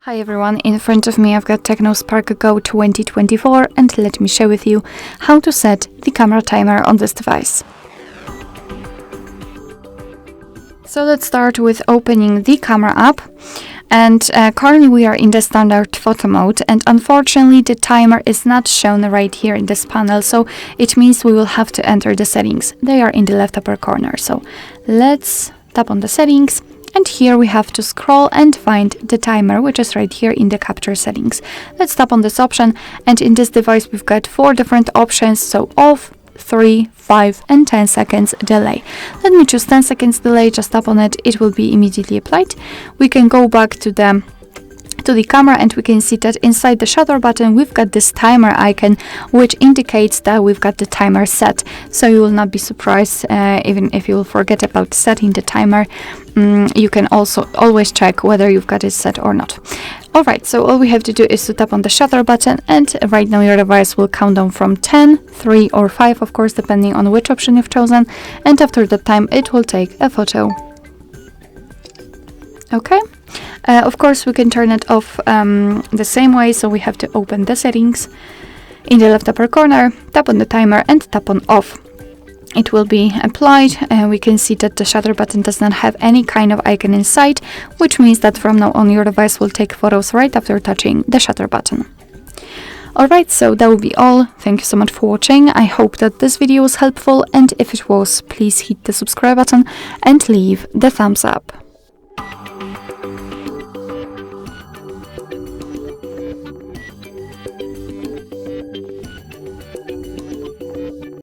Hi everyone, in front of me I've got Tecno Spark Go 2024 and let me share with you how to set the camera timer on this device. So let's start with opening the camera app, and currently we are in the standard photo mode, and unfortunately the timer is not shown right here in this panel, so it means we will have to enter the settings. They are in the left upper corner, so let's tap on the settings. And here we have to scroll and find the timer, which is right here in the capture settings. Let's tap on this option, and in this device we've got 4 different options, so off, 3, 5 and 10 seconds delay. Let me choose 10 seconds delay, just tap on it, it will be immediately applied. We can go back to the camera and we can see that inside the shutter button we've got this timer icon, which indicates that we've got the timer set. So you will not be surprised even if you will forget about setting the timer. You can also always check whether you've got it set or not. Alright, so all we have to do is to tap on the shutter button, and right now your device will count down from 10, 3 or 5, of course, depending on which option you've chosen, and after that time it will take a photo. Okay. Of course, we can turn it off the same way, so we have to open the settings in the left upper corner, tap on the timer and tap on off. It will be applied, and we can see that the shutter button does not have any kind of icon inside, which means that from now on your device will take photos right after touching the shutter button. Alright, so that will be all. Thank you so much for watching. I hope that this video was helpful, and if it was, please hit the subscribe button and leave the thumbs up.